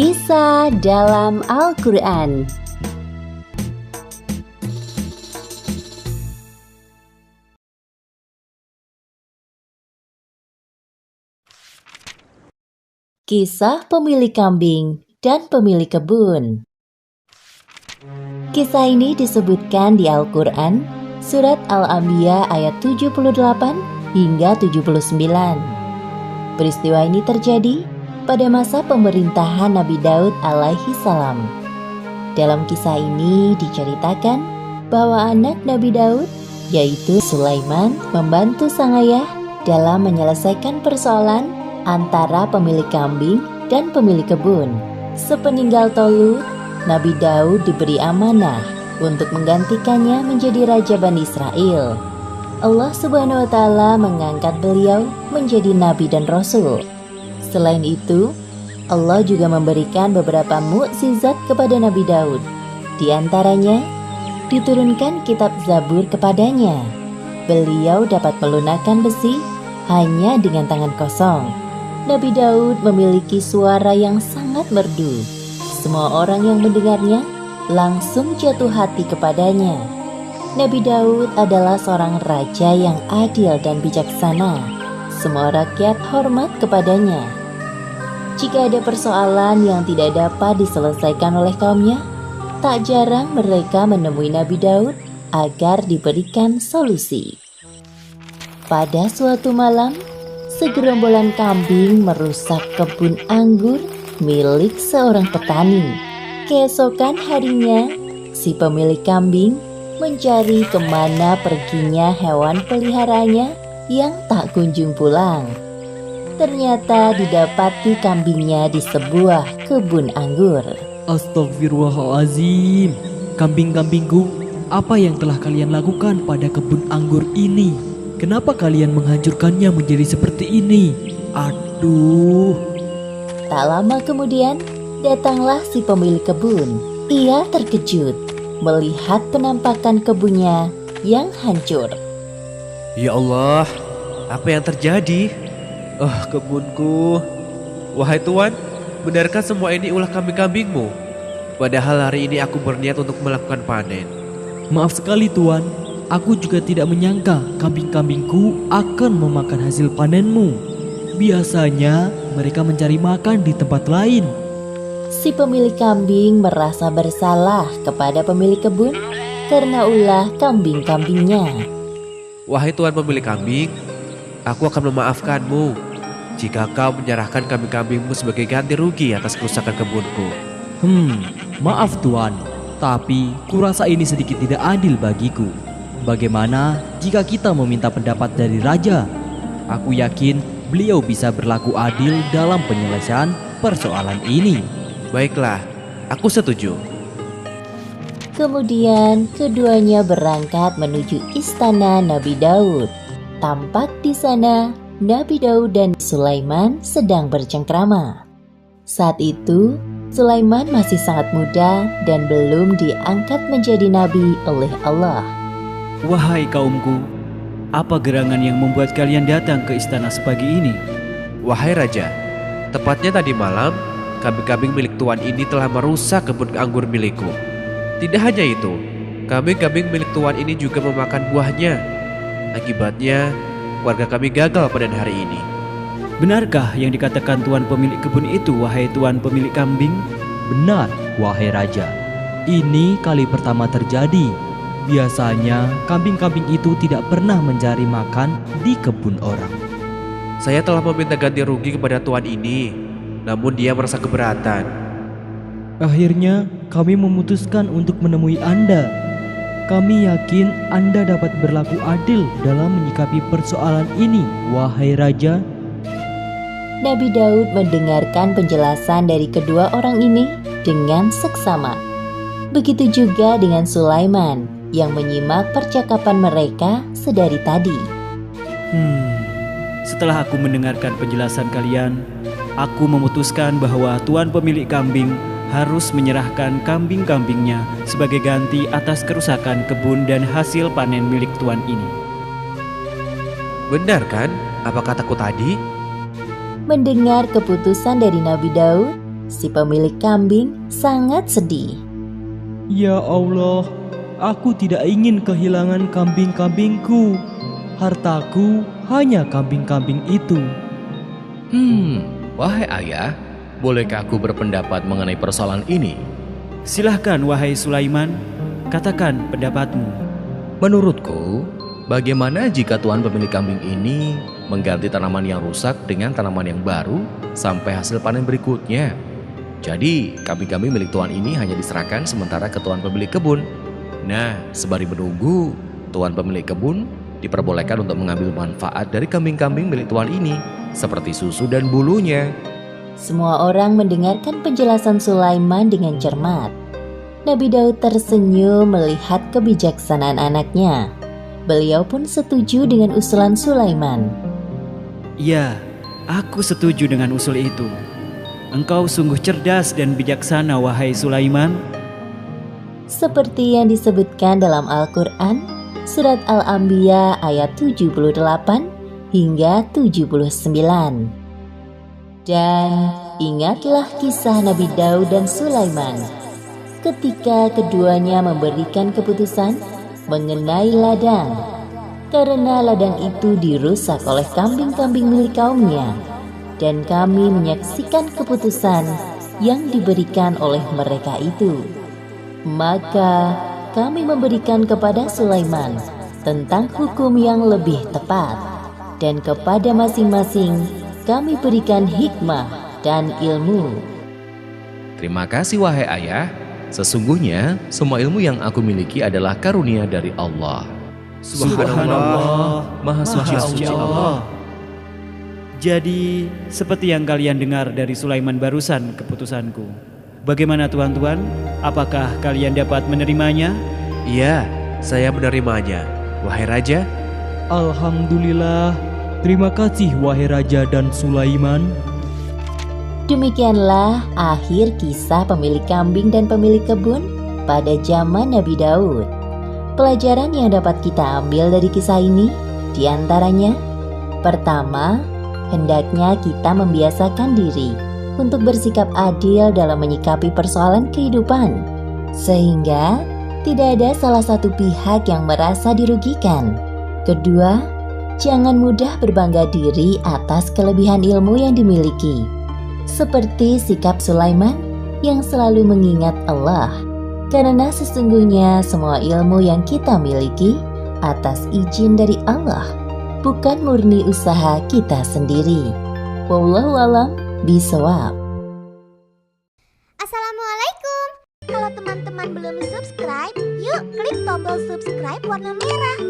Kisah dalam Al-Quran. Kisah pemilik kambing dan pemilik kebun. Kisah ini disebutkan di Al-Quran, surat Al-Anbiya ayat 78 hingga 79. Peristiwa ini terjadi pada masa pemerintahan Nabi Daud alaihi salam. Dalam kisah ini diceritakan bahwa anak Nabi Daud, yaitu Sulaiman, membantu sang ayah dalam menyelesaikan persoalan antara pemilik kambing dan pemilik kebun. Sepeninggal Tolut, Nabi Daud diberi amanah untuk menggantikannya menjadi Raja Bani Israel. Allah Subhanahu wa Ta'ala mengangkat beliau menjadi Nabi dan Rasul. Selain itu, Allah juga memberikan beberapa mukjizat kepada Nabi Daud. Di antaranya, diturunkan kitab Zabur kepadanya. Beliau dapat melunakkan besi hanya dengan tangan kosong. Nabi Daud memiliki suara yang sangat merdu. Semua orang yang mendengarnya langsung jatuh hati kepadanya. Nabi Daud adalah seorang raja yang adil dan bijaksana. Semua rakyat hormat kepadanya. Jika ada persoalan yang tidak dapat diselesaikan oleh kaumnya, tak jarang mereka menemui Nabi Daud agar diberikan solusi. Pada suatu malam, segerombolan kambing merusak kebun anggur milik seorang petani. Keesokan harinya, si pemilik kambing mencari kemana perginya hewan peliharanya yang tak kunjung pulang. Ternyata didapati kambingnya di sebuah kebun anggur. Astagfirullahalazim, kambing-kambingku, apa yang telah kalian lakukan pada kebun anggur ini? Kenapa kalian menghancurkannya menjadi seperti ini? Aduh. Tak lama kemudian, datanglah si pemilik kebun. Ia terkejut melihat penampakan kebunnya yang hancur. Ya Allah, apa yang terjadi? Kebunku. Wahai Tuan, benarkah semua ini ulah kambing-kambingmu? Padahal hari ini aku berniat untuk melakukan panen. Maaf sekali Tuan, aku juga tidak menyangka kambing-kambingku akan memakan hasil panenmu. Biasanya mereka mencari makan di tempat lain. Si pemilik kambing merasa bersalah kepada pemilik kebun karena ulah kambing-kambingnya. Wahai Tuan pemilik kambing, aku akan memaafkanmu jika kau menyerahkan kambing-kambingmu sebagai ganti rugi atas kerusakan kebunku. Maaf Tuan, tapi kurasa ini sedikit tidak adil bagiku. Bagaimana jika kita meminta pendapat dari raja? Aku yakin beliau bisa berlaku adil dalam penyelesaian persoalan ini. Baiklah, aku setuju. Kemudian keduanya berangkat menuju istana Nabi Daud. Tampak di sana Nabi Daud dan Sulaiman sedang bercengkrama. Saat itu, Sulaiman masih sangat muda dan belum diangkat menjadi nabi oleh Allah. Wahai kaumku, apa gerangan yang membuat kalian datang ke istana sepagi ini? Wahai Raja, tepatnya tadi malam, kambing-kambing milik Tuan ini telah merusak kebun anggur milikku. Tidak hanya itu, kambing-kambing milik Tuan ini juga memakan buahnya. Akibatnya, keluarga kami gagal panen hari ini. Benarkah yang dikatakan tuan pemilik kebun itu, wahai tuan pemilik kambing? Benar, wahai Raja. Ini kali pertama terjadi. Biasanya kambing-kambing itu tidak pernah mencari makan di kebun orang. Saya telah meminta ganti rugi kepada Tuan ini, namun dia merasa keberatan. Akhirnya kami memutuskan untuk menemui Anda. Kami yakin Anda dapat berlaku adil dalam menyikapi persoalan ini, wahai Raja. Nabi Daud mendengarkan penjelasan dari kedua orang ini dengan seksama. Begitu juga dengan Sulaiman yang menyimak percakapan mereka sedari tadi. Setelah aku mendengarkan penjelasan kalian, aku memutuskan bahwa tuan pemilik kambing harus menyerahkan kambing-kambingnya sebagai ganti atas kerusakan kebun dan hasil panen milik tuan ini. Benar kan? Apa kataku tadi? Mendengar keputusan dari Nabi Daud, si pemilik kambing sangat sedih. Ya Allah, aku tidak ingin kehilangan kambing-kambingku. Hartaku hanya kambing-kambing itu. Wahai ayah, bolehkah aku berpendapat mengenai persoalan ini? Silahkan wahai Sulaiman, katakan pendapatmu. Menurutku, bagaimana jika tuan pemilik kambing ini mengganti tanaman yang rusak dengan tanaman yang baru sampai hasil panen berikutnya? Jadi, kambing-kambing milik tuan ini hanya diserahkan sementara ke tuan pemilik kebun. Nah, sembari menunggu, tuan pemilik kebun diperbolehkan untuk mengambil manfaat dari kambing-kambing milik tuan ini, seperti susu dan bulunya. Semua orang mendengarkan penjelasan Sulaiman dengan cermat. Nabi Daud tersenyum melihat kebijaksanaan anaknya. Beliau pun setuju dengan usulan Sulaiman. Ya, aku setuju dengan usul itu. Engkau sungguh cerdas dan bijaksana wahai Sulaiman. Seperti yang disebutkan dalam Al-Quran, Surat Al-Anbiya ayat 78 hingga 79. Dan ingatlah kisah Nabi Daud dan Sulaiman ketika keduanya memberikan keputusan mengenai ladang, karena ladang itu dirusak oleh kambing-kambing milik kaumnya, dan kami menyaksikan keputusan yang diberikan oleh mereka itu. Maka kami memberikan kepada Sulaiman tentang hukum yang lebih tepat, dan kepada masing-masing kami berikan hikmah dan ilmu. Terima kasih wahai ayah. Sesungguhnya semua ilmu yang aku miliki adalah karunia dari Allah. Subhanallah, Maha suci Allah. Jadi, seperti yang kalian dengar dari Sulaiman barusan keputusanku. Bagaimana tuan-tuan? Apakah kalian dapat menerimanya? Iya, saya menerimanya. Wahai Raja, Alhamdulillah. Terima kasih wahai Raja dan Sulaiman. Demikianlah akhir kisah pemilik kambing dan pemilik kebun pada zaman Nabi Daud. Pelajaran yang dapat kita ambil dari kisah ini diantaranya: pertama, hendaknya kita membiasakan diri untuk bersikap adil dalam menyikapi persoalan kehidupan, sehingga tidak ada salah satu pihak yang merasa dirugikan. Kedua, jangan mudah berbangga diri atas kelebihan ilmu yang dimiliki, seperti sikap Sulaiman yang selalu mengingat Allah, karena sesungguhnya semua ilmu yang kita miliki atas izin dari Allah, bukan murni usaha kita sendiri. Wallahu a'lam bishawab. Assalamualaikum. Kalau teman-teman belum subscribe, yuk klik tombol subscribe warna merah.